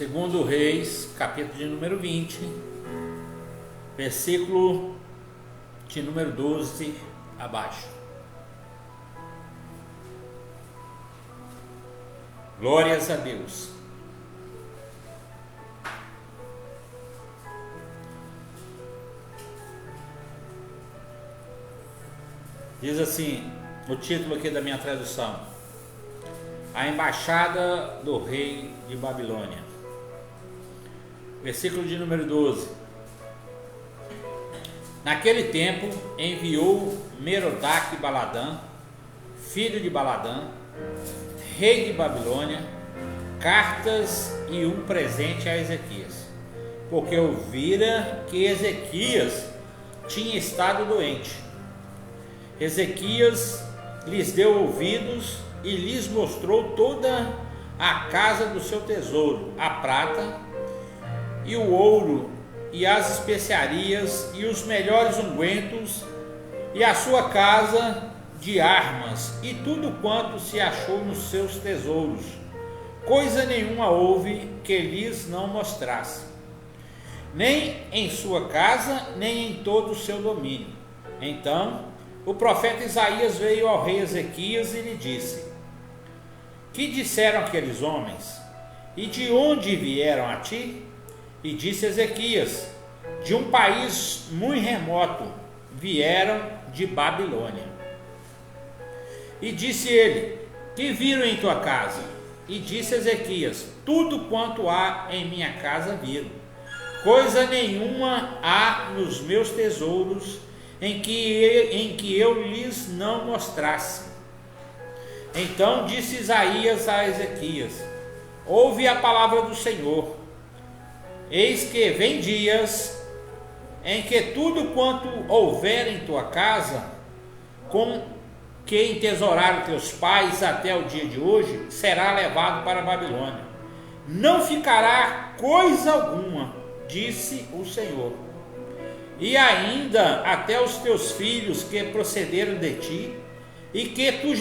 Segundo Reis, capítulo de número 20, versículo de número 12 abaixo. Glórias a Deus. Diz assim, o título aqui da minha tradução: A embaixada do rei de Babilônia. Versículo de número 12. Naquele tempo enviou Merodach-Baladã, filho de Baladã, rei de Babilônia, cartas e um presente a Ezequias, porque ouvira que Ezequias tinha estado doente. Ezequias lhes deu ouvidos e lhes mostrou toda a casa do seu tesouro, a prata e o ouro e as especiarias e os melhores ungüentos e a sua casa de armas e tudo quanto se achou nos seus tesouros. Coisa nenhuma houve que lhes não mostrasse, nem em sua casa, nem em todo o seu domínio. Então o profeta Isaías veio ao rei Ezequias e lhe disse: Que disseram aqueles homens? E de onde vieram a ti? E disse Ezequias: De um país muito remoto, vieram de Babilônia. E disse ele: Que viram em tua casa? E disse Ezequias: Tudo quanto há em minha casa viram. Coisa nenhuma há nos meus tesouros em que eu lhes não mostrasse. Então disse Isaías a Ezequias: Ouve a palavra do Senhor. Eis que vem dias em que tudo quanto houver em tua casa, com que entesouraram teus pais até o dia de hoje, será levado para a Babilônia. Não ficará coisa alguma, disse o Senhor. E ainda até os teus filhos que procederam de ti e que tu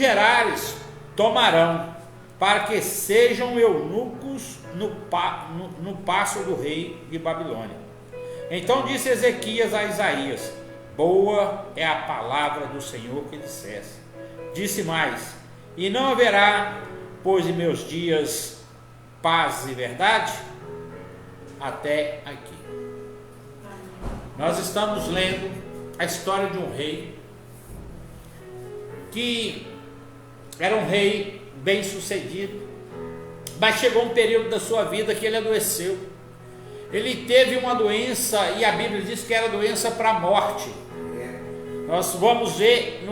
tomarão, para que sejam eunucos no paço do rei de Babilônia. Então disse Ezequias a Isaías: Boa é a palavra do Senhor que disseste. Disse mais: E não haverá, pois em meus dias, paz e verdade? Até aqui. Nós estamos lendo a história de um rei que era um rei bem sucedido, mas chegou um período da sua vida que ele adoeceu. Ele teve uma doença e a Bíblia diz que era doença para a morte. Nós vamos ver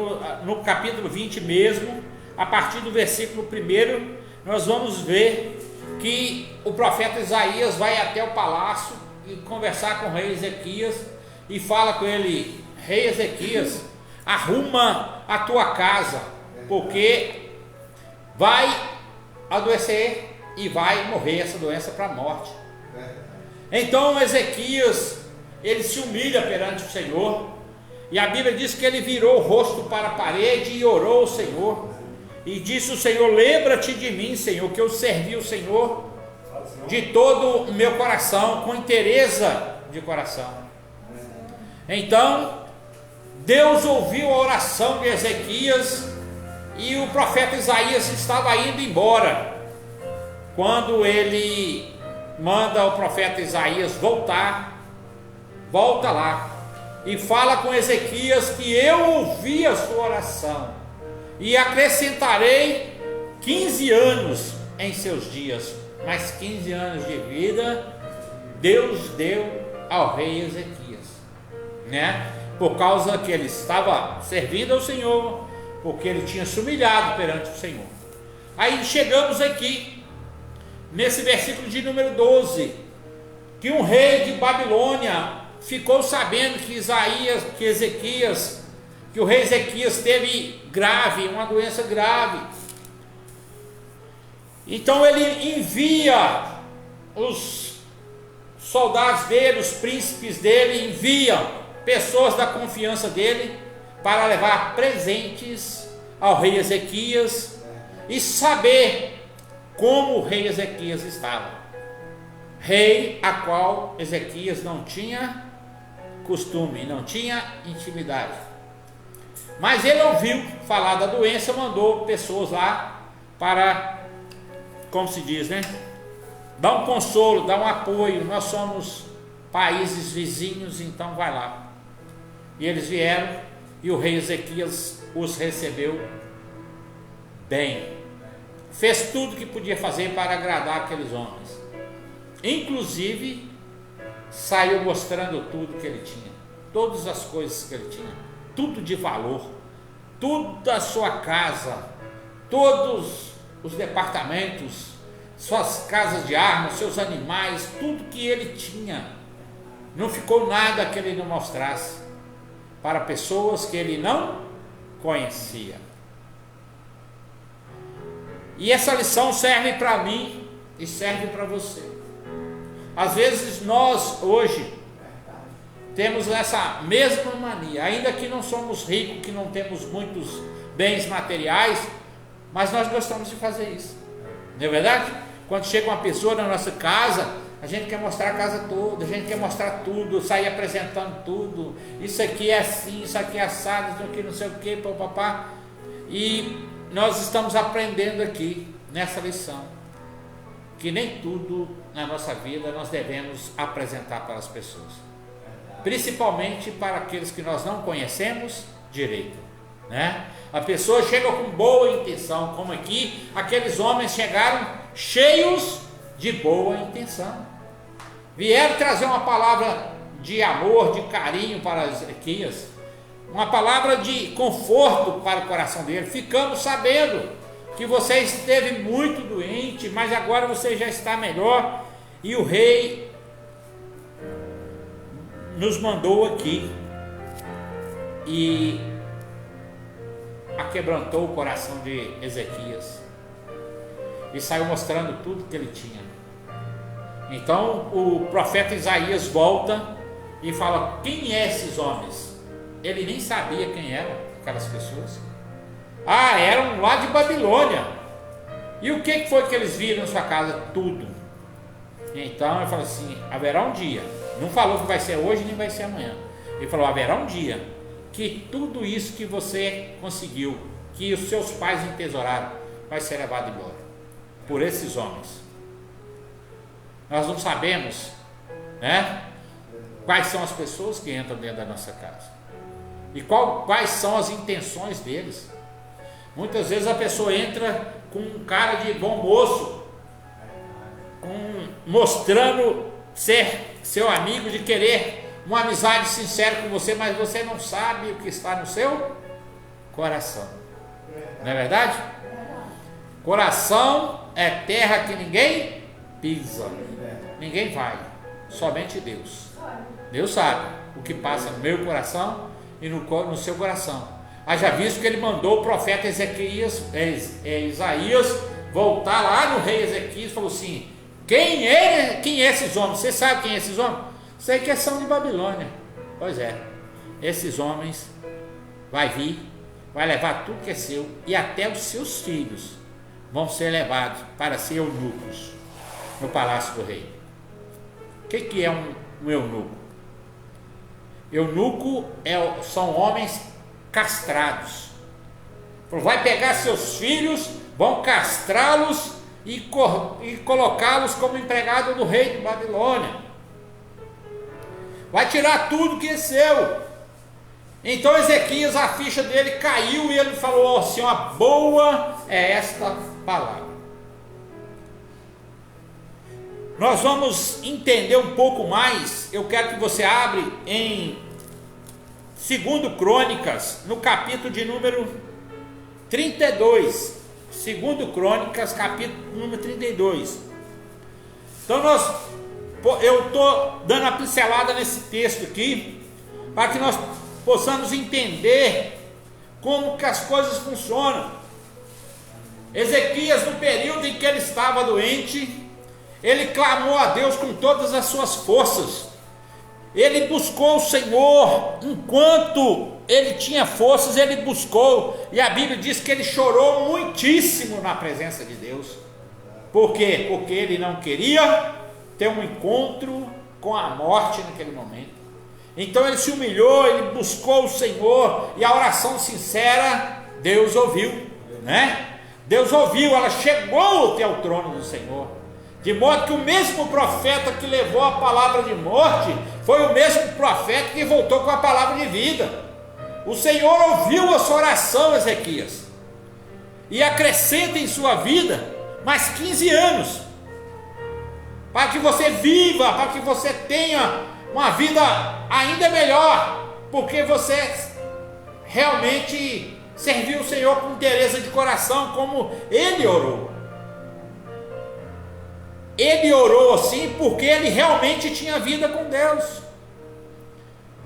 no capítulo 20 mesmo, a partir do versículo 1, nós vamos ver que o profeta Isaías vai até o palácio e conversar com o rei Ezequias e fala com ele: Rei Ezequias, arruma a tua casa, porque vai adoecer e vai morrer essa doença para a morte. Então Ezequias, ele se humilha perante o Senhor, e a Bíblia diz que ele virou o rosto para a parede e orou ao Senhor, e disse o Senhor: Lembra-te de mim, Senhor, que eu servi o Senhor de todo o meu coração, com inteireza de coração. Então Deus ouviu a oração de Ezequias, e o profeta Isaías estava indo embora, quando ele manda o profeta Isaías volta lá, e fala com Ezequias que eu ouvi a sua oração, e acrescentarei 15 anos em seus dias. Mais 15 anos de vida Deus deu ao rei Ezequias, né? Por causa que ele estava servindo ao Senhor, porque ele tinha se humilhado perante o Senhor. Aí chegamos aqui nesse versículo de número 12, que um rei de Babilônia ficou sabendo que o rei Ezequias teve uma doença grave. Então ele envia os soldados dele, os príncipes dele, enviam pessoas da confiança dele para levar presentes ao rei Ezequias e saber como o rei Ezequias estava. rei a qual Ezequias não tinha costume, não tinha intimidade. Mas ele ouviu falar da doença, mandou pessoas lá para, como se diz, né? Dar um consolo, dar um apoio. Nós somos países vizinhos, então vai lá. E eles vieram e o rei Ezequias os recebeu bem. Fez tudo que podia fazer para agradar aqueles homens. Inclusive, saiu mostrando tudo que ele tinha. Todas as coisas que ele tinha. Tudo de valor. Tudo da sua casa. Todos os departamentos. Suas casas de armas, seus animais. Tudo que ele tinha. Não ficou nada que ele não mostrasse para pessoas que ele não conhecia. E essa lição serve para mim e serve para você. Às vezes nós hoje temos essa mesma mania, ainda que não somos ricos, que não temos muitos bens materiais, mas nós gostamos de fazer isso, não é verdade? Quando chega uma pessoa na nossa casa, a gente quer mostrar a casa toda, a gente quer mostrar tudo, sair apresentando tudo. Isso aqui é assim, isso aqui é assado, isso aqui não sei o que, papapá. E nós estamos aprendendo aqui nessa lição que nem tudo na nossa vida nós devemos apresentar para as pessoas, principalmente para aqueles que nós não conhecemos direito, né? A pessoa chega com boa intenção, como aqui aqueles homens chegaram cheios de boa intenção, vieram trazer uma palavra de amor, de carinho para Ezequias, uma palavra de conforto para o coração dele. Ficamos sabendo que você esteve muito doente, mas agora você já está melhor, e o rei nos mandou aqui e aquebrantou o coração de Ezequias e saiu mostrando tudo que ele tinha. Então o profeta Isaías volta e fala: quem é esses homens? Ele nem sabia quem eram aquelas pessoas. Ah, eram lá de Babilônia. E o que foi que eles viram na sua casa? Tudo. Então ele falou assim: haverá um dia, não falou que vai ser hoje nem vai ser amanhã, ele falou: haverá um dia que tudo isso que você conseguiu, que os seus pais entesouraram, vai ser levado embora por esses homens. Nós não sabemos, né, quais são as pessoas que entram dentro da nossa casa e quais são as intenções deles. Muitas vezes a pessoa entra com um cara de bom moço, mostrando ser seu amigo, de querer uma amizade sincera com você, mas você não sabe o que está no seu coração. Não é verdade? Coração é terra que ninguém pisa, ninguém vai, somente Deus. Deus sabe o que passa no meu coração e no seu coração. Haja visto que ele mandou o profeta Isaías voltar lá no rei Ezequias e falou assim: quem é esses homens? Você sabe quem é esses homens? Sei que são de Babilônia. Pois é, esses homens vai vir, vai levar tudo que é seu, e até os seus filhos vão ser levados para ser eunucos no palácio do rei. O que é um eunuco? Eunuco são homens castrados. Vai pegar seus filhos, vão castrá-los e colocá-los como empregado do rei de Babilônia. Vai tirar tudo que é seu. Então Ezequias, a ficha dele caiu e ele falou assim: uma boa é esta palavra. Nós vamos entender um pouco mais. Eu quero que você abra em 2 Crônicas, no capítulo de número 32. 2 Crônicas, capítulo número 32. Então eu estou dando uma pincelada nesse texto aqui, para que nós possamos entender como que as coisas funcionam. Ezequias, no período em que ele estava doente, ele clamou a Deus com todas as suas forças. Ele buscou o Senhor enquanto ele tinha forças, ele buscou, e a Bíblia diz que ele chorou muitíssimo na presença de Deus. Por quê? Porque ele não queria ter um encontro com a morte naquele momento. Então ele se humilhou, ele buscou o Senhor, e a oração sincera, Deus ouviu, né? Deus ouviu, ela chegou até o trono do Senhor, de modo que o mesmo profeta que levou a palavra de morte, foi o mesmo profeta que voltou com a palavra de vida. O Senhor ouviu a sua oração, Ezequias, e acrescenta em sua vida mais 15 anos, para que você viva, para que você tenha uma vida ainda melhor, porque você realmente serviu o Senhor com interesse de coração, como ele orou. Ele orou assim porque ele realmente tinha vida com Deus.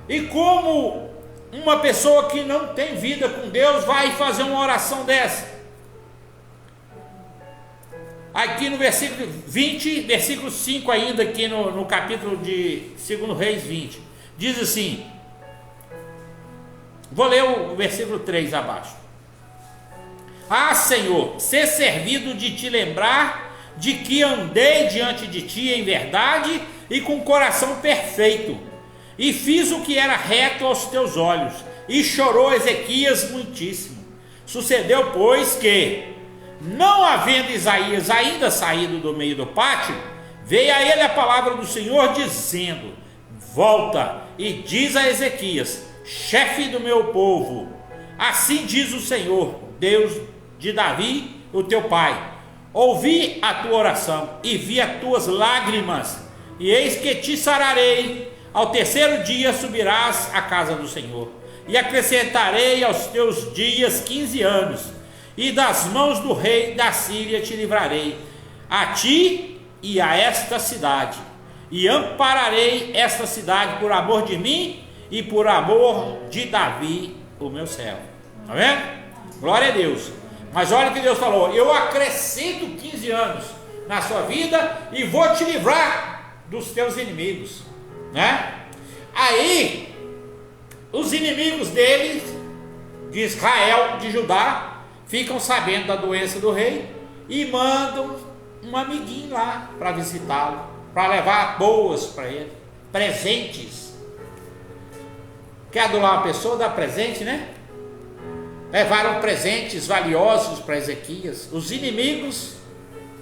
E como uma pessoa que não tem vida com Deus vai fazer uma oração dessa? Aqui no versículo 20, versículo 5 ainda, aqui no capítulo de 2 Reis 20, diz assim, vou ler o versículo 3 abaixo. Ah, Senhor, ser servido de te lembrar de que andei diante de ti em verdade e com coração perfeito, e fiz o que era reto aos teus olhos, e chorou Ezequias muitíssimo. Sucedeu, pois, que, não havendo Isaías ainda saído do meio do pátio, veio a ele a palavra do Senhor, dizendo, volta e diz a Ezequias, chefe do meu povo, assim diz o Senhor, Deus de Davi, o teu pai, ouvi a tua oração e vi as tuas lágrimas, e eis que te sararei, ao terceiro dia subirás à casa do Senhor, e acrescentarei aos teus dias 15 anos, e das mãos do rei da Síria te livrarei, a ti e a esta cidade, e ampararei esta cidade por amor de mim e por amor de Davi, o meu servo. Está vendo? Glória a Deus. Mas olha o que Deus falou, eu acrescento 15 anos na sua vida e vou te livrar dos teus inimigos, né? Aí os inimigos dele, de Israel, de Judá, ficam sabendo da doença do rei e mandam um amiguinho lá para visitá-lo, para levar boas para ele, presentes. Quer adular uma pessoa, dá presente, né? Levaram presentes valiosos para Ezequias. Os inimigos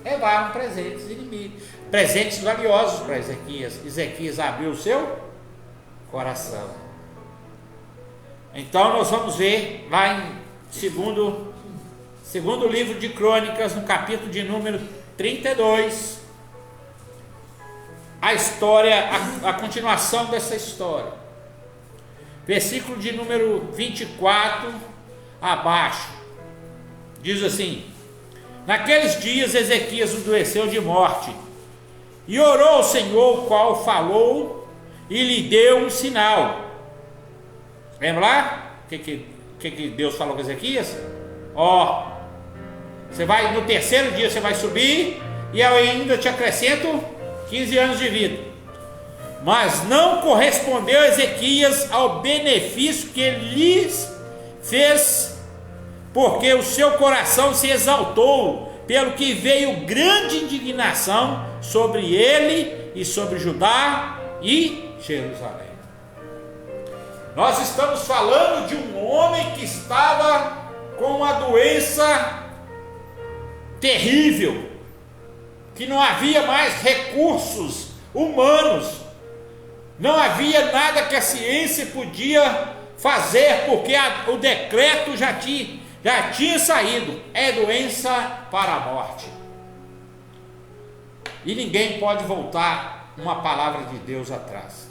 levaram presentes valiosos para Ezequias. Ezequias abriu o seu coração. Então nós vamos ver lá em segundo livro de Crônicas, no capítulo de número 32, a história, a continuação dessa história. Versículo de número 24 abaixo, diz assim, naqueles dias Ezequias adoeceu de morte, e orou ao Senhor, o qual falou, e lhe deu um sinal. Lembra lá? O que Deus falou com Ezequias? Você vai, no terceiro dia você vai subir, e eu ainda te acrescento 15 anos de vida. Mas não correspondeu Ezequias ao benefício que ele lhes fez, porque o seu coração se exaltou, pelo que veio grande indignação sobre ele e sobre Judá e Jerusalém. Nós estamos falando de um homem que estava com uma doença terrível, que não havia mais recursos humanos, não havia nada que a ciência podia fazer, porque o decreto já tinha saído, é doença para a morte, e ninguém pode voltar uma palavra de Deus atrás,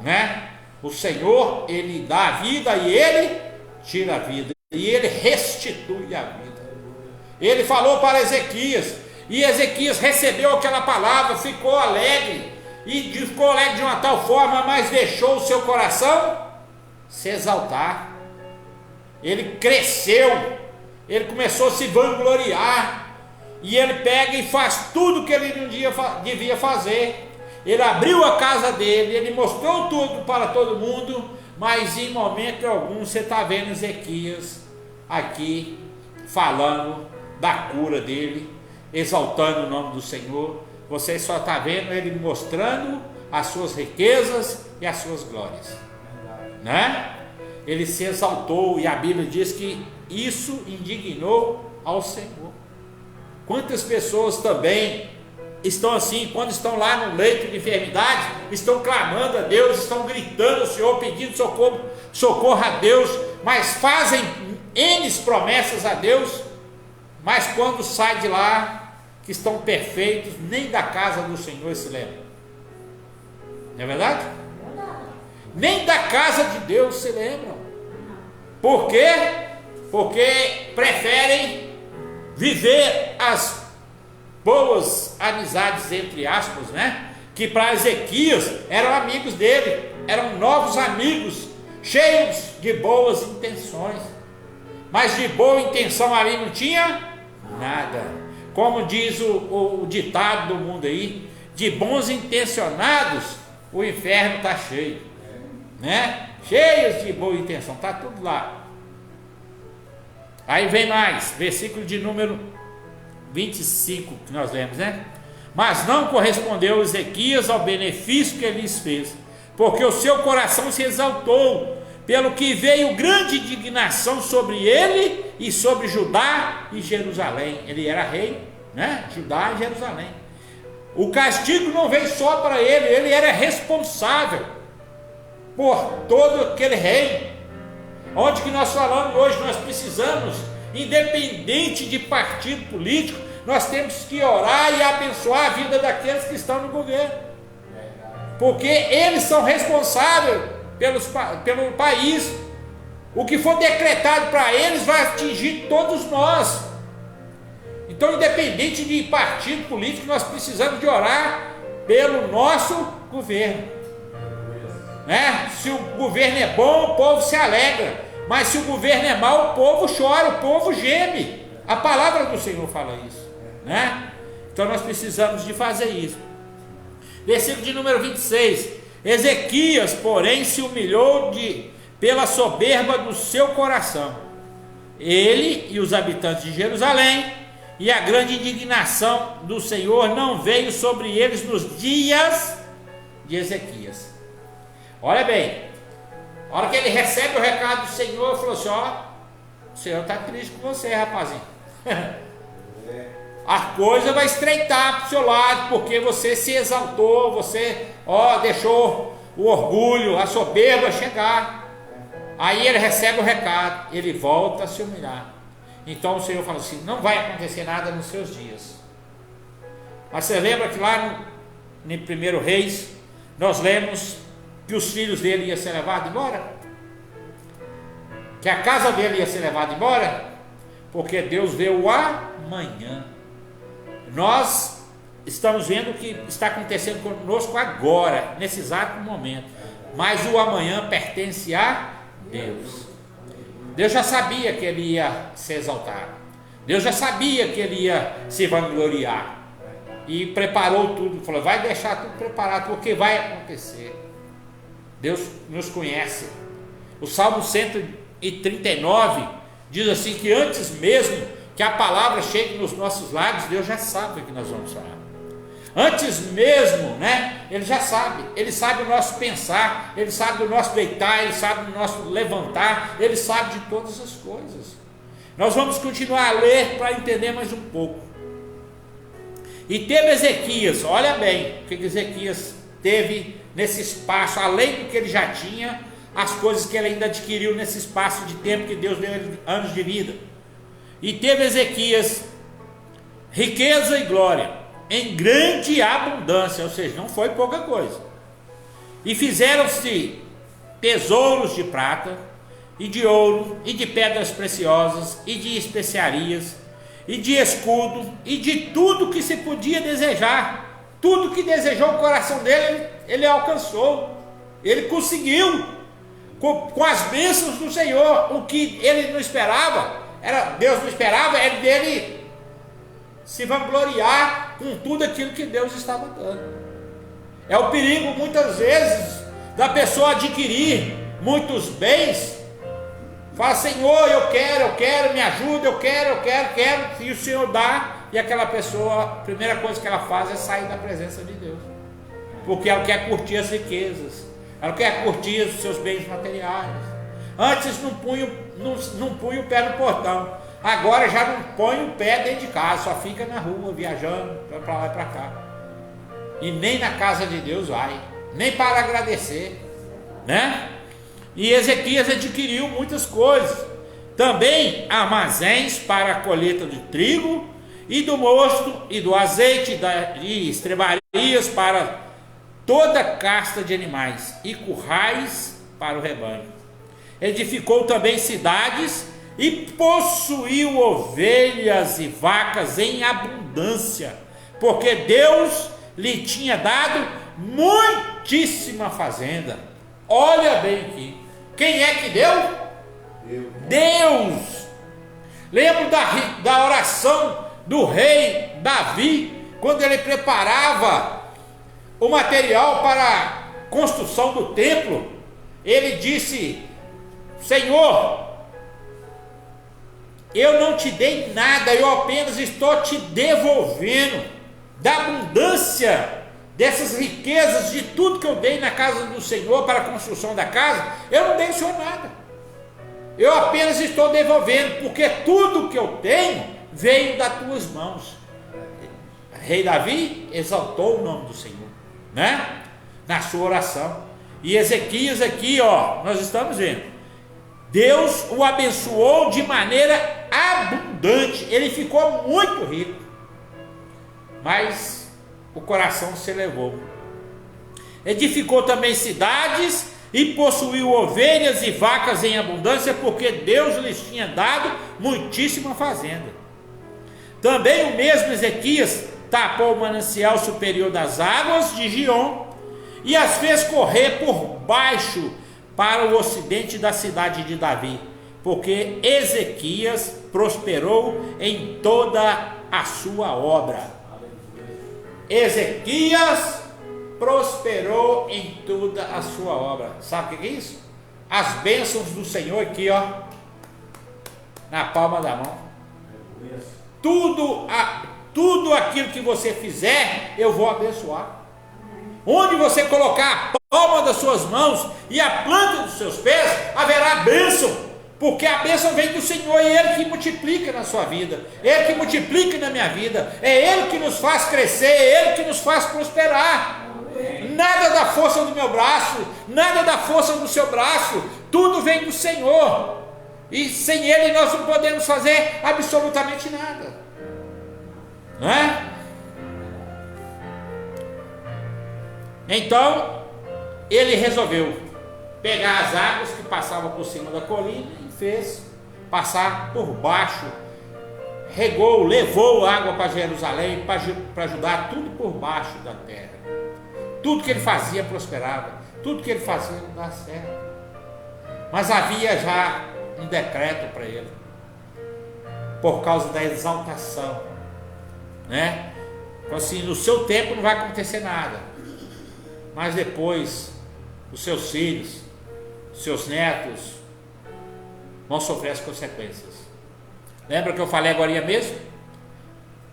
né? O Senhor, ele dá a vida e ele tira a vida, e ele restitui a vida. Ele falou para Ezequias, e Ezequias recebeu aquela palavra, ficou alegre, e ficou alegre de uma tal forma, mas deixou o seu coração se exaltar. Ele cresceu, ele começou a se vangloriar, e ele pega e faz tudo o que ele um dia devia fazer. Ele abriu a casa dele, ele mostrou tudo para todo mundo, mas em momento algum você está vendo Ezequias aqui falando da cura dele, exaltando o nome do Senhor, você só está vendo ele mostrando as suas riquezas e as suas glórias, né? Ele se exaltou, e a Bíblia diz que isso indignou ao Senhor. Quantas pessoas também estão assim, quando estão lá no leito de enfermidade, estão clamando a Deus, estão gritando ao Senhor, pedindo socorro a Deus, mas fazem N promessas a Deus, mas quando sai de lá, que estão perfeitos, nem da casa do Senhor se lembram. Não é verdade? Nem da casa de Deus se lembram. Por quê? Porque preferem viver as boas amizades, entre aspas, né? Que para Ezequias eram amigos dele, eram novos amigos, cheios de boas intenções, mas de boa intenção ali não tinha nada. Como diz o ditado do mundo aí, de bons intencionados o inferno está cheio, né? Cheios de boa intenção, está tudo lá. Aí vem mais, versículo de número 25 que nós lemos, né? Mas não correspondeu Ezequias ao benefício que ele lhes fez, porque o seu coração se exaltou, pelo que veio grande indignação sobre ele e sobre Judá e Jerusalém. Ele era rei, né? Judá e Jerusalém. O castigo não veio só para ele, ele era responsável por todo aquele reino. Onde que nós falamos hoje, nós precisamos, independente de partido político, nós temos que orar e abençoar a vida daqueles que estão no governo, porque eles são responsáveis pelo país. O que for decretado para eles vai atingir todos nós. Então, independente de partido político, nós precisamos de orar pelo nosso governo, né? Se o governo é bom, o povo se alegra, mas se o governo é mau, o povo chora, o povo geme. A palavra do Senhor fala isso, né? Então nós precisamos de fazer isso. Versículo de número 26. Ezequias, porém, se humilhou pela soberba do seu coração, ele e os habitantes de Jerusalém, e a grande indignação do Senhor não veio sobre eles nos dias de Ezequias. Olha bem, a hora que ele recebe o recado do Senhor, ele falou assim: ó, o Senhor está triste com você, rapazinho. A coisa vai estreitar para o seu lado, porque você se exaltou, você deixou o orgulho, a soberba chegar. Aí ele recebe o recado, ele volta a se humilhar. Então o Senhor fala assim: não vai acontecer nada nos seus dias. Mas você lembra que lá no 1 Reis, nós lemos que os filhos dele iam ser levados embora? Que a casa dele ia ser levada embora? Porque Deus vê o amanhã. Nós estamos vendo o que está acontecendo conosco agora, nesse exato momento, mas o amanhã pertence a Deus. Deus já sabia que ele ia se exaltar, Deus já sabia que ele ia se vangloriar, e preparou tudo, falou: vai deixar tudo preparado, porque vai acontecer. Deus nos conhece. O Salmo 139 diz assim, que antes mesmo que a palavra chegue nos nossos lábios, Deus já sabe o que nós vamos falar. Antes mesmo, né? Ele já sabe. Ele sabe o nosso pensar, ele sabe do nosso deitar, ele sabe do nosso levantar, ele sabe de todas as coisas. Nós vamos continuar a ler para entender mais um pouco. E teve Ezequias, olha bem o que Ezequias teve nesse espaço, além do que ele já tinha, as coisas que ele ainda adquiriu nesse espaço de tempo que Deus deu anos de vida. E teve Ezequias riqueza e glória em grande abundância, ou seja, não foi pouca coisa. E fizeram-se tesouros de prata e de ouro e de pedras preciosas e de especiarias e de escudo e de tudo que se podia desejar. Tudo que desejou o coração dele, ele alcançou, ele conseguiu, com as bênçãos do Senhor. O que ele não esperava, Deus não esperava, era dele se vangloriar com tudo aquilo que Deus estava dando. É o perigo muitas vezes da pessoa adquirir muitos bens, fala: Senhor, eu quero, me ajuda, eu quero, e o Senhor dá, e aquela pessoa, a primeira coisa que ela faz é sair da presença de Deus, porque ela quer curtir as riquezas, ela quer curtir os seus bens materiais. Antes não punha o pé no portão, agora já não põe o pé dentro de casa, só fica na rua viajando para lá e para cá, e nem na casa de Deus vai, nem para agradecer, né? E Ezequias adquiriu muitas coisas, também armazéns para a colheita de trigo e do mosto e do azeite e estrebarias para toda a casta de animais e currais para o rebanho. Edificou também cidades e possuiu ovelhas e vacas em abundância, porque Deus lhe tinha dado muitíssima fazenda. Olha bem aqui, quem é que deu? Deus. Lembro da oração do rei Davi, quando ele preparava o material para a construção do templo. Ele disse: Senhor, eu não te dei nada, eu apenas estou te devolvendo da abundância dessas riquezas, de tudo que eu dei na casa do Senhor para a construção da casa. Eu não dei ao Senhor nada, eu apenas estou devolvendo, porque tudo que eu tenho veio das tuas mãos. Rei Davi exaltou o nome do Senhor, né? Na sua oração. E Ezequias aqui, ó, nós estamos vendo, Deus o abençoou de maneira abundante, ele ficou muito rico, mas o coração se elevou. Edificou também cidades e possuiu ovelhas e vacas em abundância, porque Deus lhes tinha dado muitíssima fazenda. Também o mesmo Ezequias tapou o manancial superior das águas de Gion e as fez correr por baixo para o ocidente da cidade de Davi, porque Ezequias prosperou em toda a sua obra. Ezequias prosperou em toda a sua obra. Sabe o que é isso? As bênçãos do Senhor aqui, ó, na palma da mão. Tudo aquilo que você fizer, eu vou abençoar. Onde você colocar a palma das suas mãos e a planta dos seus pés, haverá bênção, porque a bênção vem do Senhor, é Ele que multiplica na sua vida, é Ele que multiplica na minha vida, é Ele que nos faz crescer, é Ele que nos faz prosperar. Nada da força do meu braço, nada da força do seu braço, tudo vem do Senhor, e sem Ele nós não podemos fazer absolutamente nada, não é? Então ele resolveu pegar as águas que passavam por cima da colina e fez passar por baixo, regou, levou água para Jerusalém para ajudar tudo por baixo da terra. Tudo que ele fazia prosperava, tudo que ele fazia não dava certo, mas havia já um decreto para ele, por causa da exaltação, né? Então assim, no seu tempo não vai acontecer nada, mas depois os seus filhos, os seus netos vão sofrer as consequências. Lembra que eu falei agora mesmo?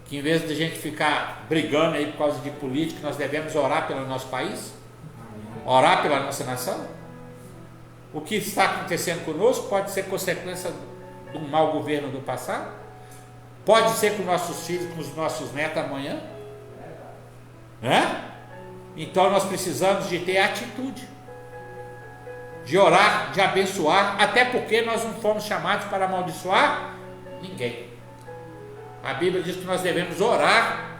Que em vez de a gente ficar brigando aí por causa de política, nós devemos orar pelo nosso país, orar pela nossa nação. O que está acontecendo conosco pode ser consequência do mau governo do passado, pode ser com nossos filhos, com os nossos netos amanhã, né? Então nós precisamos de ter atitude, de orar, de abençoar, até porque nós não fomos chamados para amaldiçoar ninguém. A Bíblia diz que nós devemos orar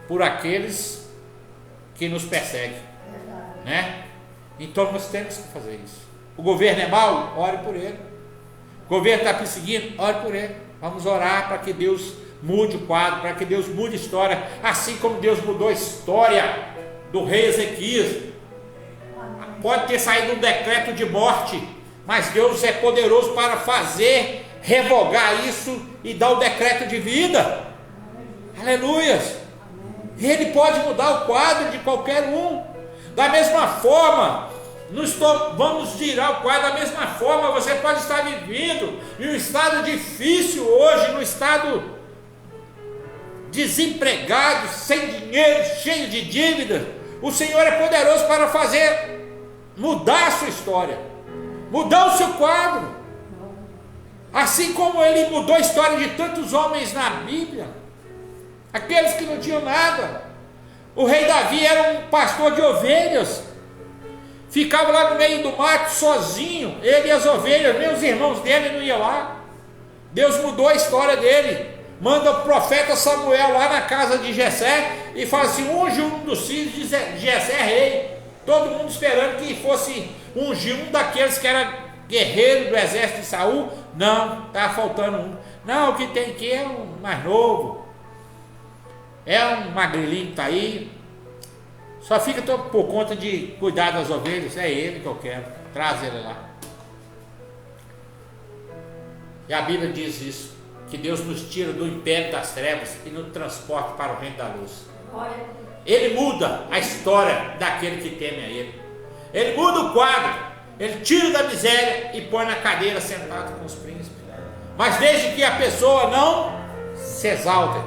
por aqueles que nos perseguem, né? Então nós temos que fazer isso. O governo é mau? Ore por ele. O governo está perseguindo? Ore por ele. Vamos orar para que Deus mude o quadro, para que Deus mude a história, assim como Deus mudou a história do rei Ezequias. Pode ter saído um decreto de morte, mas Deus é poderoso para fazer, revogar isso e dar o decreto de vida. Aleluias. Ele pode mudar o quadro de qualquer um. Da mesma forma, vamos girar o quadro. Da mesma forma, você pode estar vivendo em um estado difícil hoje, no estado desempregado, sem dinheiro, cheio de dívida, o Senhor é poderoso para fazer mudar a sua história, mudar o seu quadro. Assim como Ele mudou a história de tantos homens na Bíblia, aqueles que não tinham nada. O rei Davi era um pastor de ovelhas, ficava lá no meio do mato sozinho, ele e as ovelhas, nem os irmãos dele não iam lá. Deus mudou a história dele, manda o profeta Samuel lá na casa de Jessé e fala assim: unge um dos filhos de Jessé rei. Todo mundo esperando que fosse ungir um daqueles que era guerreiro do exército de Saul. Não, está faltando um. Não, o que tem aqui é um mais novo, é um magrelinho que está aí, só fica por conta de cuidar das ovelhas. É ele que eu quero, traz ele lá. E a Bíblia diz isso, que Deus nos tira do império das trevas e nos transporta para o reino da luz. Ele muda a história daquele que teme a Ele. Ele muda o quadro, Ele tira da miséria e põe na cadeira sentado com os príncipes. Mas desde que a pessoa não se exalte,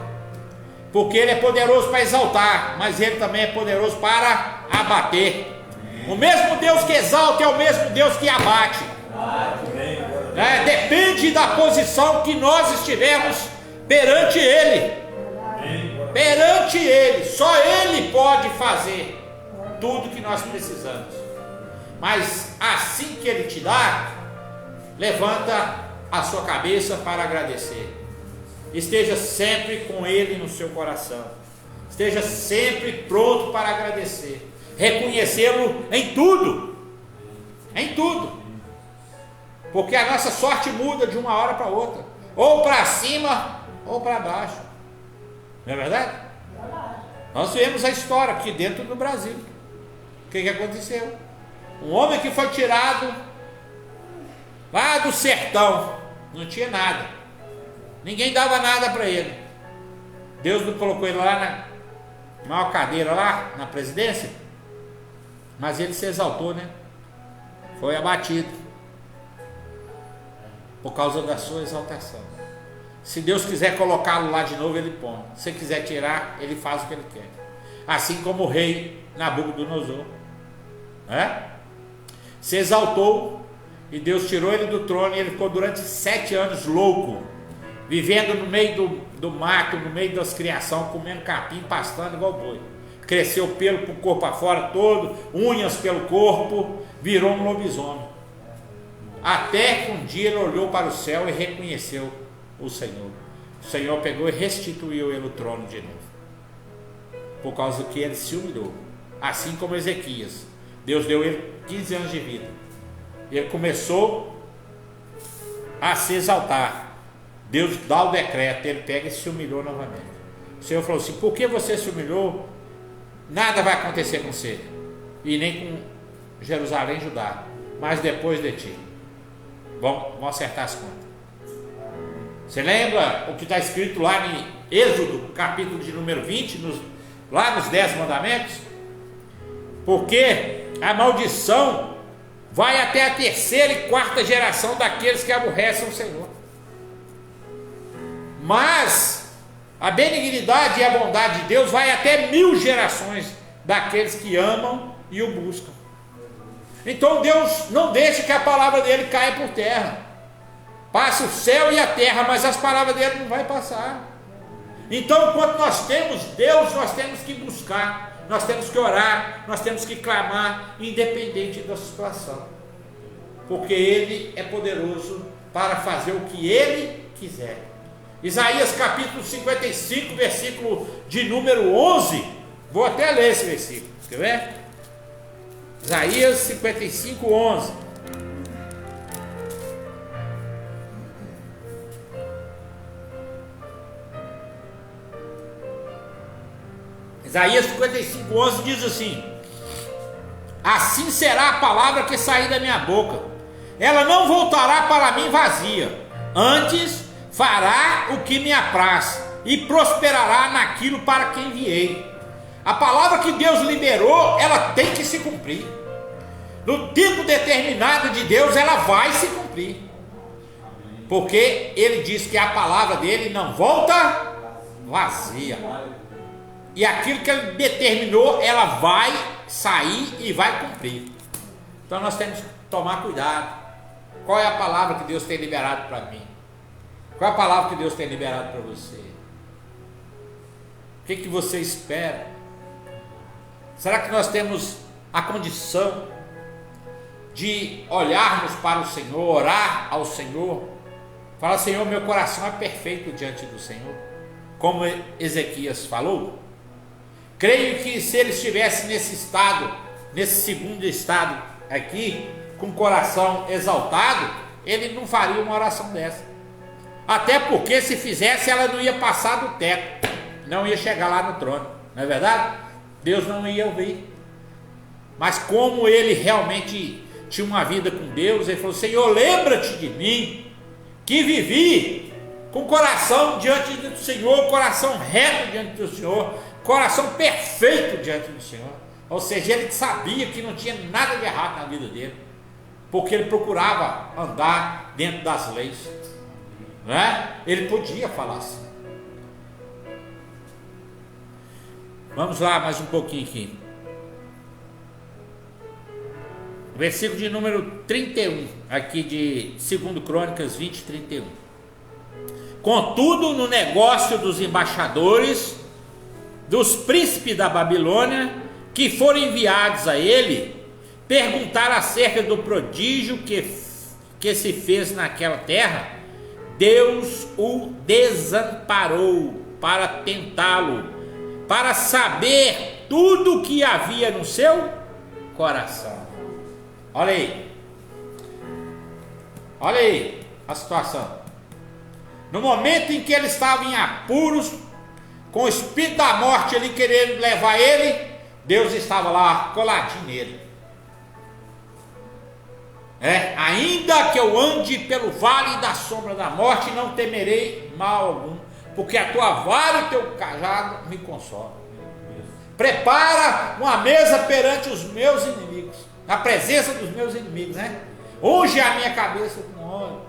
porque Ele é poderoso para exaltar, mas Ele também é poderoso para abater. O mesmo Deus que exalta é o mesmo Deus que abate. Depende da posição que nós estivermos perante Ele. Perante Ele, só Ele pode fazer tudo que nós precisamos. Mas assim que Ele te dá, levanta a sua cabeça para agradecer. Esteja sempre com Ele no seu coração. Esteja sempre pronto para agradecer. Reconhecê-lo em tudo. Em tudo. Porque a nossa sorte muda de uma hora para outra. Ou para cima ou para baixo. Não é verdade? Nós vemos a história aqui dentro do Brasil. O que aconteceu? Um homem que foi tirado lá do sertão, não tinha nada, ninguém dava nada para ele. Deus não colocou ele lá na maior cadeira lá na presidência, mas ele se exaltou, né? Foi abatido por causa da sua exaltação. Se Deus quiser colocá-lo lá de novo, Ele põe. Se quiser tirar, Ele faz o que Ele quer. Assim como o rei Nabucodonosor, se exaltou e Deus tirou ele do trono, e ele ficou durante 7 anos louco, vivendo no meio do mato, no meio das criações, comendo capim, pastando igual boi. Cresceu pelo para o corpo afora todo, unhas pelo corpo, virou um lobisomem. Até que um dia ele olhou para o céu e reconheceu o Senhor. O Senhor pegou e restituiu ele o trono de novo, por causa que ele se humilhou. Assim como Ezequias, Deus deu ele 15 anos de vida. Ele começou a se exaltar. Deus dá o decreto, ele pega e se humilhou novamente. O Senhor falou assim: por que você se humilhou? Nada vai acontecer com você, e nem com Jerusalém e Judá, mas depois de ti. Vamos acertar as contas. Você lembra o que está escrito lá em Êxodo, capítulo de número 20, lá nos 10 mandamentos? Porque a maldição vai até a 3ª e 4ª geração daqueles que aborrecem o Senhor, mas a benignidade e a bondade de Deus vai até 1000 gerações daqueles que amam e o buscam. Então Deus não deixa que a palavra dele caia por terra. Passa o céu e a terra, mas as palavras dele não vai passar. Então, quando nós temos Deus, nós temos que buscar, nós temos que orar, nós temos que clamar, independente da situação, porque Ele é poderoso para fazer o que Ele quiser. Isaías capítulo 55, versículo de número 11, vou até ler esse versículo, quer ver? Isaías 55, 11. Isaías 55, 11 diz assim: assim será a palavra que sair da minha boca, ela não voltará para mim vazia, antes fará o que me apraz e prosperará naquilo para quem enviei. A palavra que Deus liberou, ela tem que se cumprir. No tempo determinado de Deus, ela vai se cumprir, porque Ele diz que a palavra dele não volta vazia. E aquilo que ele determinou, ela vai sair e vai cumprir. Então nós temos que tomar cuidado. Qual é a palavra que Deus tem liberado para mim? Qual é a palavra que Deus tem liberado para você? O que você espera? Será que nós temos a condição de olharmos para o Senhor, orar ao Senhor, falar: Senhor, meu coração é perfeito diante do Senhor, como Ezequias falou? Creio que se ele estivesse nesse estado, nesse segundo estado aqui, com o coração exaltado, ele não faria uma oração dessa. Até porque se fizesse, ela não ia passar do teto, não ia chegar lá no trono, não é verdade? Deus não ia ouvir. Mas como ele realmente tinha uma vida com Deus, ele falou: Senhor, lembra-te de mim, que vivi com o coração diante do Senhor, coração reto diante do Senhor, coração perfeito diante do Senhor. Ou seja, ele sabia que não tinha nada de errado na vida dele, porque ele procurava andar dentro das leis, não é? Ele podia falar assim. Vamos lá mais um pouquinho aqui. Versículo de número 31, aqui de 2 Crônicas 20, 31. Contudo, no negócio dos embaixadores, dos príncipes da Babilônia, que foram enviados a ele, perguntaram acerca do prodígio que se fez naquela terra, Deus o desamparou para tentá-lo, para saber tudo o que havia no seu coração. Olha aí a situação. No momento em que ele estava em apuros, com o espírito da morte ali querendo levar ele, Deus estava lá coladinho nele. Ainda que eu ande pelo vale da sombra da morte, não temerei mal algum, porque a tua vara e o teu cajado me consolam. Prepara uma mesa perante os meus inimigos, na presença dos meus inimigos, unge a minha cabeça com óleo,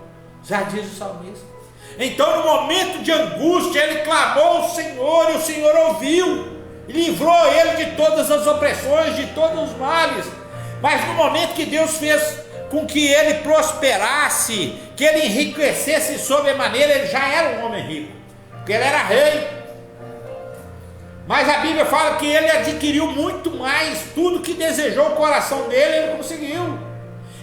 já diz o salmista. Então, no momento de angústia, ele clamou ao Senhor, e o Senhor ouviu e livrou ele de todas as opressões, de todos os males. Mas no momento que Deus fez com que ele prosperasse, que ele enriquecesse sobremaneira, ele já era um homem rico, porque ele era rei. Mas a Bíblia fala que ele adquiriu muito mais, tudo que desejou o coração dele, ele conseguiu.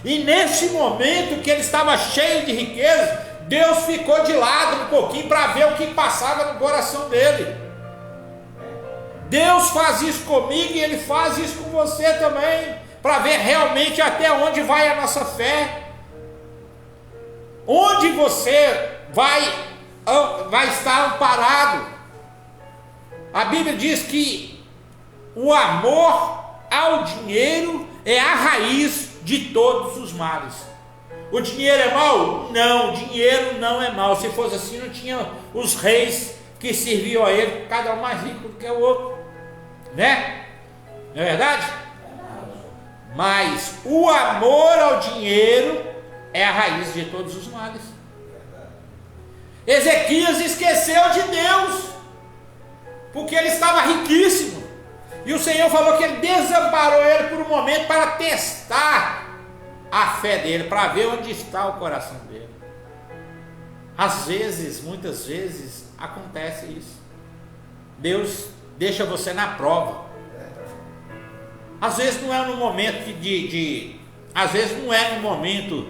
E nesse momento que ele estava cheio de riqueza, Deus ficou de lado um pouquinho para ver o que passava no coração dele. Deus faz isso comigo e Ele faz isso com você também, para ver realmente até onde vai a nossa fé, onde você vai estar amparado. A Bíblia diz que o amor ao dinheiro é a raiz de todos os males. O dinheiro é mau? Não, o dinheiro não é mau. Se fosse assim, não tinha os reis que serviam a ele, cada um mais rico do que o outro, né? Não é verdade? Mas o amor ao dinheiro é a raiz de todos os males. Ezequias esqueceu de Deus, porque ele estava riquíssimo, e o Senhor falou que ele desamparou ele por um momento para testar a fé dele, para ver onde está o coração dele. Às vezes, muitas vezes, acontece isso. Deus deixa você na prova. Às vezes não é no momento às vezes não é no momento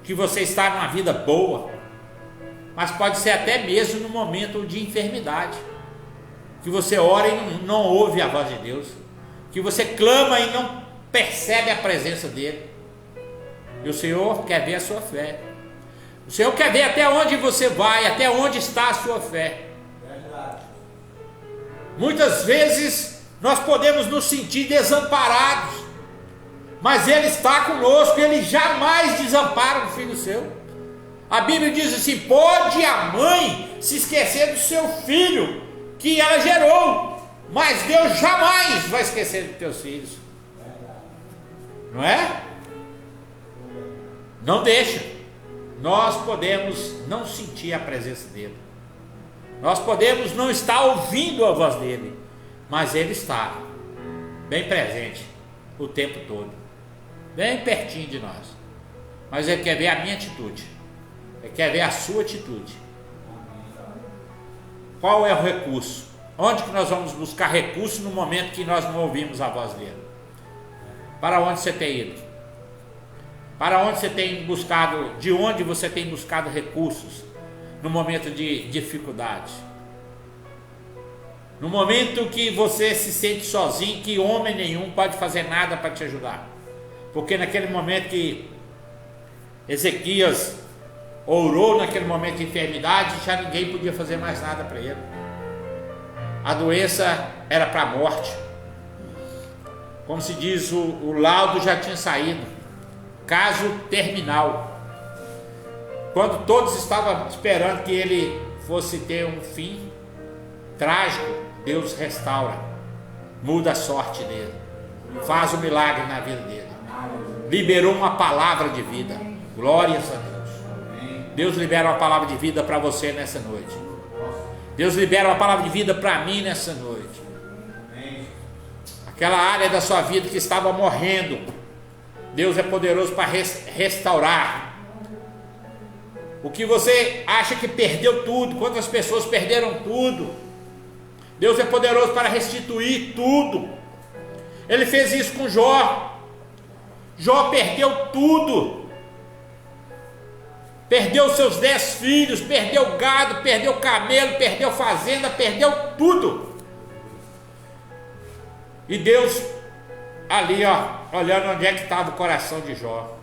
que você está numa vida boa, mas pode ser até mesmo no momento de enfermidade, que você ora e não ouve a voz de Deus, que você clama e não percebe a presença dele. E o Senhor quer ver a sua fé. O Senhor quer ver até onde você vai, até onde está a sua fé. Muitas vezes nós podemos nos sentir desamparados, mas Ele está conosco, Ele jamais desampara um filho seu. A Bíblia diz assim: pode a mãe se esquecer do seu filho que ela gerou, mas Deus jamais vai esquecer dos teus filhos. Não é? Não deixa. Nós podemos não sentir a presença dele, Nós podemos não estar ouvindo a voz dele, mas ele está bem presente o tempo todo, bem pertinho de nós. Mas ele quer ver a minha atitude, ele quer ver a sua atitude. Qual é o recurso? Onde que nós vamos buscar recurso no momento que nós não ouvimos a voz dele? Para onde você tem ido? Para onde você tem buscado, de onde você tem buscado recursos no momento de dificuldade? No momento que você se sente sozinho, que homem nenhum pode fazer nada para te ajudar. Porque naquele momento que Ezequias orou, naquele momento de enfermidade, já ninguém podia fazer mais nada para ele. A doença era para a morte. Como se diz, o laudo já tinha saído. Caso terminal. Quando todos estavam esperando que ele fosse ter um fim trágico, Deus restaura, muda a sorte dele, faz um milagre na vida dele, liberou uma palavra de vida. Glórias a Deus. Deus libera uma palavra de vida para você nessa noite. Deus libera uma palavra de vida para mim nessa noite. Aquela área da sua vida que estava morrendo, Deus é poderoso para restaurar. O que você acha que perdeu tudo, quantas pessoas perderam tudo, Deus é poderoso para restituir tudo. Ele fez isso com Jó. Jó perdeu tudo. Perdeu seus 10 filhos, perdeu gado, perdeu camelo, perdeu fazenda, perdeu tudo. E Deus ali, olhando onde é que estava o coração de Jó.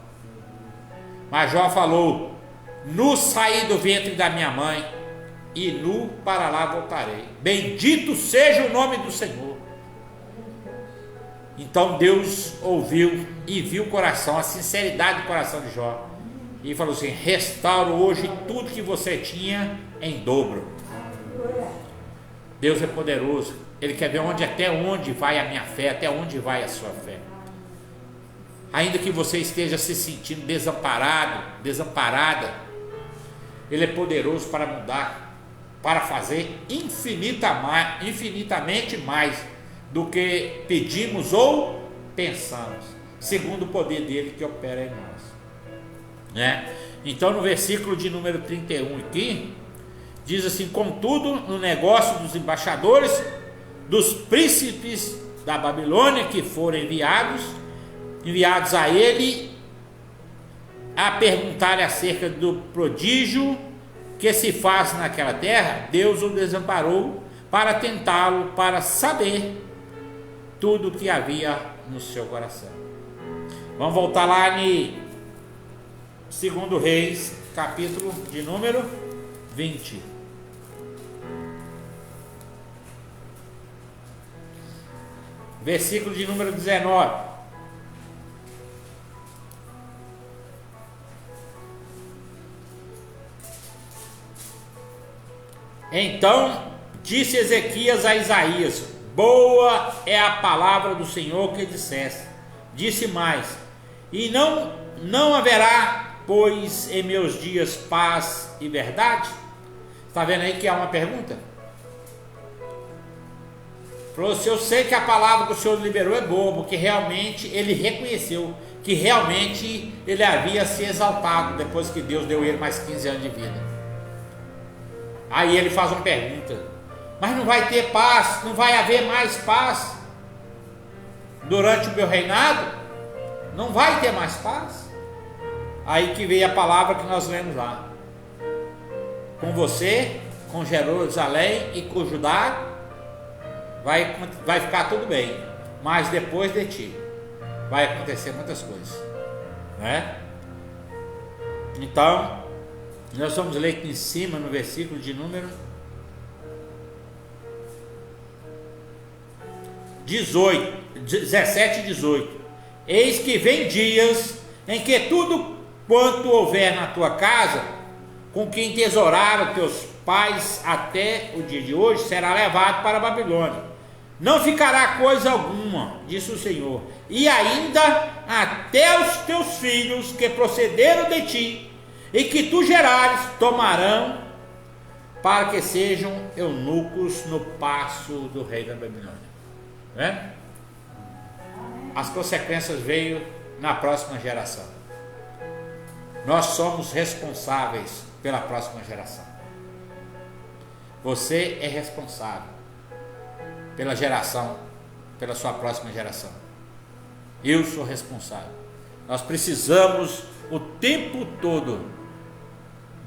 Mas Jó falou: nu saí do ventre da minha mãe, e nu para lá voltarei. Bendito seja o nome do Senhor. Então Deus ouviu e viu o coração, a sinceridade do coração de Jó, e falou assim: restauro hoje tudo que você tinha em dobro. Deus é poderoso. Ele quer ver até onde vai a minha fé, até onde vai a sua fé. Ainda que você esteja se sentindo desamparado, desamparada, Ele é poderoso para mudar, para fazer infinitamente mais do que pedimos ou pensamos, segundo o poder dele que opera em nós. Então, no versículo de número 31 aqui, diz assim: contudo, no negócio dos embaixadores, dos príncipes da Babilônia que foram enviados a ele a perguntar acerca do prodígio que se faz naquela terra, Deus o desamparou para tentá-lo, para saber tudo o que havia no seu coração. Vamos voltar lá em 2 Reis, capítulo de número 20. Versículo de número 19. Então disse Ezequias a Isaías: boa é a palavra do Senhor que disseste. Disse mais: e não haverá, pois, em meus dias paz e verdade? Está vendo aí que há uma pergunta? Falou: se eu sei que a palavra que o Senhor liberou é boa, porque realmente ele reconheceu que realmente ele havia se exaltado depois que Deus deu ele mais 15 anos de vida. Aí ele faz uma pergunta: mas não vai ter paz? Não vai haver mais paz durante o meu reinado? Não vai ter mais paz? Aí que veio a palavra que nós lemos lá: com você, com Jerusalém e com Judá vai ficar tudo bem, mas depois de ti vai acontecer muitas coisas, Então nós vamos ler aqui em cima no versículo de número 17 e 18. Eis que vem dias em que tudo quanto houver na tua casa, com que entesouraram teus pais até o dia de hoje, será levado para a Babilônia. Não ficará coisa alguma, disse o Senhor, e ainda até os teus filhos que procederam de ti e que tu gerares para que sejam eunucos no passo do rei da Babilônia. Né? As consequências veio na próxima geração. Nós somos responsáveis pela próxima geração. Você é responsável pela geração, pela sua próxima geração. Eu sou responsável. Nós precisamos o tempo todo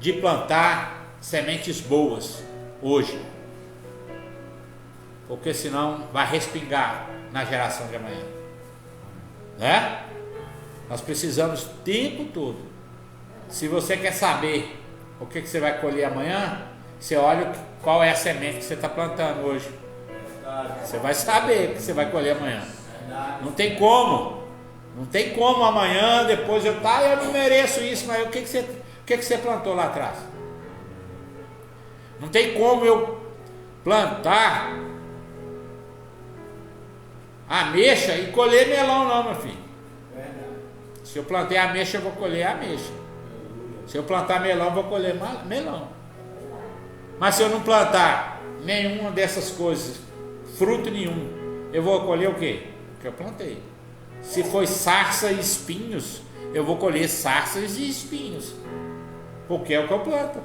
de plantar sementes boas hoje, porque senão vai respingar na geração de amanhã, né? Nós precisamos o tempo todo. Se você quer saber o que você vai colher amanhã, você olha qual é a semente que você está plantando hoje. Você vai saber o que você vai colher amanhã. Não tem como. Não tem como amanhã, depois eu não mereço isso, mas o que você plantou lá atrás? Não tem como eu plantar ameixa e colher melão não, meu filho. Se eu plantei ameixa, eu vou colher ameixa. Se eu plantar melão, eu vou colher melão. Mas se eu não plantar nenhuma dessas coisas, fruto nenhum, eu vou colher o quê? O que eu plantei. Se foi sarça e espinhos, eu vou colher sarças e espinhos, porque é o que eu planto.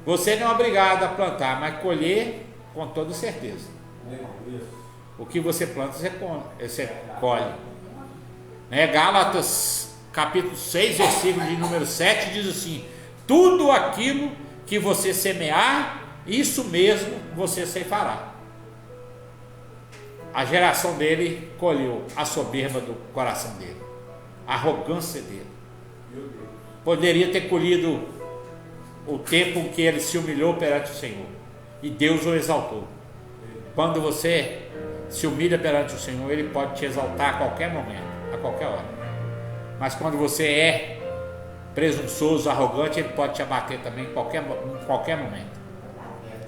Você não é obrigado a plantar, mas colher com toda certeza. O que você planta, você colhe. Gálatas capítulo 6, versículo de número 7 diz assim: tudo aquilo que você semear, isso mesmo você ceifará. A geração dele colheu a soberba do coração dele, a arrogância dele. Poderia ter colhido o tempo em que ele se humilhou perante o Senhor e Deus o exaltou. Quando você se humilha perante o Senhor, ele pode te exaltar a qualquer momento, a qualquer hora. Mas quando você é presunçoso, arrogante, ele pode te abater também em qualquer momento,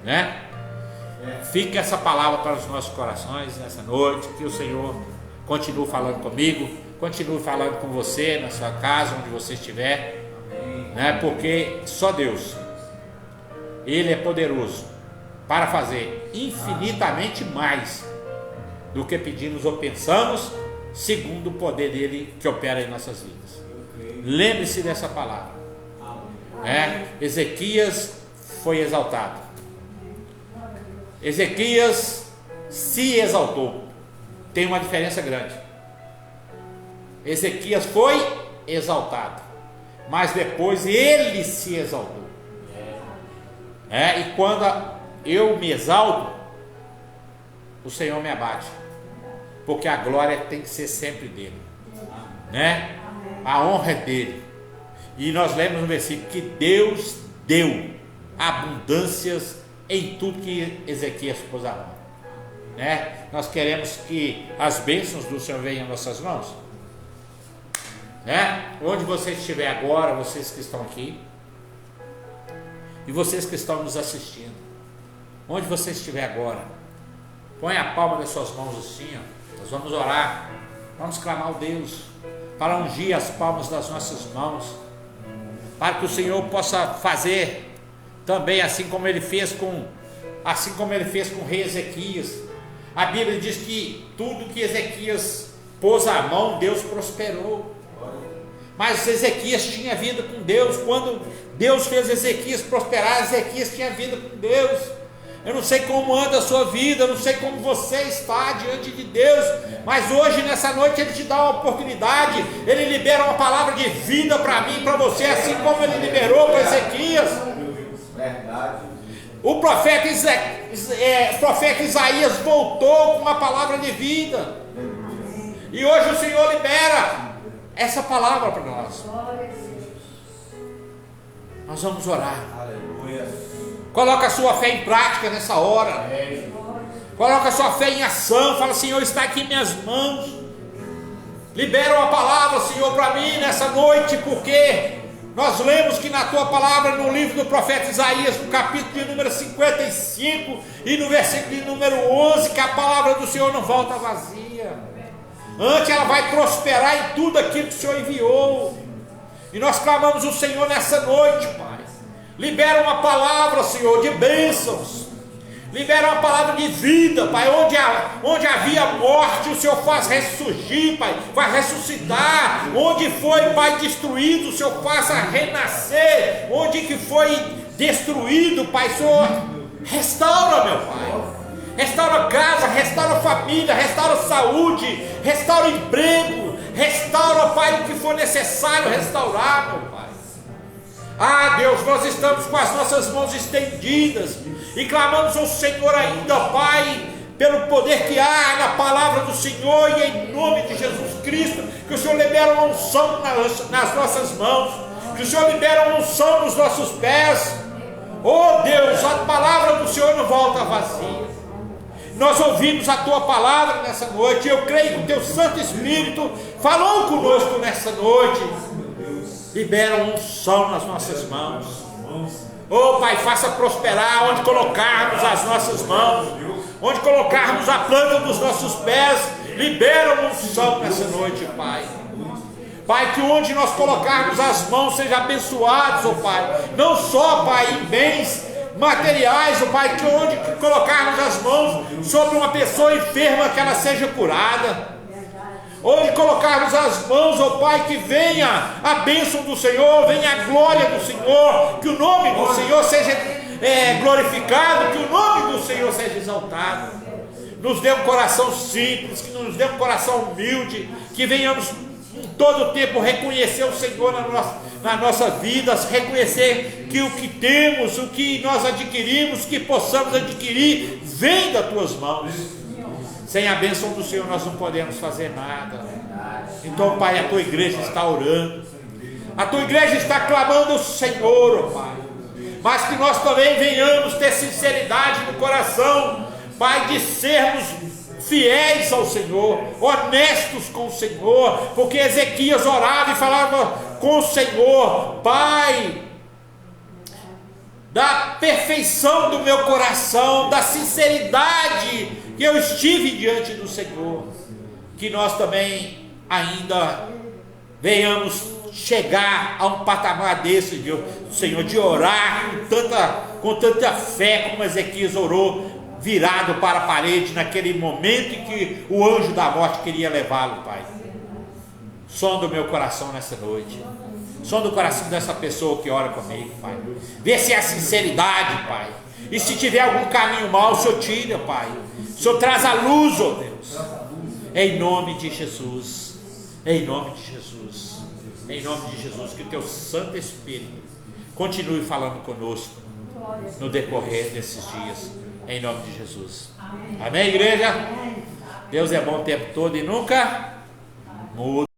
né? Fique essa palavra para os nossos corações nessa noite, que o Senhor continue falando comigo, continue falando com você na sua casa, onde você estiver, né? Porque só Deus, Ele é poderoso para fazer infinitamente mais do que pedimos ou pensamos, segundo o poder dele que opera em nossas vidas. Lembre-se dessa palavra. Ezequias foi exaltado. Ezequias se exaltou. Tem uma diferença grande. Ezequias foi exaltado, mas depois ele se exaltou. E quando eu me exalto, o Senhor me abate, porque a glória tem que ser sempre dele, né? A honra é dele. E nós lemos no versículo que Deus deu abundâncias em tudo que Ezequias pôs a mão, né? Nós queremos que as bênçãos do Senhor venham em nossas mãos, né? Onde você estiver agora, vocês que estão aqui e vocês que estão nos assistindo, onde você estiver agora, põe a palma das suas mãos assim, ó. Nós vamos orar, vamos clamar ao Deus para ungir as palmas das nossas mãos, para que o Senhor possa fazer também assim como ele fez com o rei Ezequias. A Bíblia diz que tudo que Ezequias pôs a mão, Deus prosperou. Mas Ezequias tinha vida com Deus. Quando Deus fez Ezequias prosperar, Ezequias tinha vida com Deus. Eu não sei como anda a sua vida, eu não sei como você está diante de Deus, mas hoje, nessa noite, Ele te dá uma oportunidade. Ele libera uma palavra de vida para mim e para você, assim como Ele liberou para Ezequias. O profeta Isaías voltou com uma palavra de vida, e hoje o Senhor libera essa palavra para nós. Nós vamos orar. Coloca a sua fé em prática nessa hora. Coloca a sua fé em ação. Fala: Senhor, está aqui em minhas mãos. Libera uma palavra, Senhor, para mim nessa noite, porque nós lemos que na tua palavra, no livro do profeta Isaías, no capítulo de número 55 e no versículo de número 11, que a palavra do Senhor não volta vazia. Antes ela vai prosperar em tudo aquilo que o Senhor enviou. E nós clamamos o Senhor nessa noite, Pai. Libera uma palavra, Senhor, de bênçãos. Libera uma palavra de vida, Pai. Onde havia morte, o Senhor faz ressurgir, Pai. Vai ressuscitar. Onde foi, Pai, destruído, o Senhor faça renascer. Onde que foi destruído, Pai, Senhor, restaura, meu Pai. Restaura a casa, restaura a família, restaura a saúde, restaura o emprego. Restaura, Pai, o que for necessário restaurar, meu Pai. Ah, Deus, nós estamos com as nossas mãos estendidas e clamamos ao Senhor ainda, Pai, pelo poder que há na palavra do Senhor, e em nome de Jesus Cristo, que o Senhor libera uma unção nas nossas mãos, que o Senhor libera uma unção nos nossos pés. Oh Deus, a palavra do Senhor não volta vazia. Nós ouvimos a Tua palavra nessa noite, eu creio que o Teu Santo Espírito falou conosco nessa noite. Libera uma unção nas nossas mãos. Oh Pai, faça prosperar onde colocarmos as nossas mãos, onde colocarmos a planta dos nossos pés. Libera uma unção nessa noite, Pai. Pai, que onde nós colocarmos as mãos seja abençoados, oh Pai. Não só, Pai, em bens materiais, oh Pai, que onde colocarmos as mãos sobre uma pessoa enferma, que ela seja curada. Onde colocarmos as mãos, ó Pai, que venha a bênção do Senhor, venha a glória do Senhor, que o nome do Senhor seja glorificado, que o nome do Senhor seja exaltado. Nos dê um coração simples, que nos dê um coração humilde, que venhamos em todo o tempo reconhecer o Senhor na nossa vida, reconhecer que o que temos, o que nós adquirimos, que possamos adquirir, vem das Tuas mãos. Sem a bênção do Senhor nós não podemos fazer nada. Então, Pai, a Tua igreja está orando, a Tua igreja está clamando ao Senhor, oh Pai, mas que nós também venhamos ter sinceridade no coração, Pai, de sermos fiéis ao Senhor, honestos com o Senhor, porque Ezequias orava e falava com o Senhor: Pai, da perfeição do meu coração, da sinceridade que eu estive diante do Senhor, que nós também ainda venhamos chegar a um patamar desse, Senhor, de orar com tanta fé como Ezequias orou, virado para a parede naquele momento em que o anjo da morte queria levá-lo, Pai. Sonda o meu coração nessa noite, sonda o coração dessa pessoa que ora comigo, Pai. Vê se é sinceridade, Pai. E se tiver algum caminho mau, o Senhor tira, Pai. O Senhor traz a luz, ó Deus. Em nome de Jesus. Em nome de Jesus. Em nome de Jesus. Que o Teu Santo Espírito continue falando conosco no decorrer desses dias. Em nome de Jesus. Amém, igreja? Deus é bom o tempo todo e nunca muda.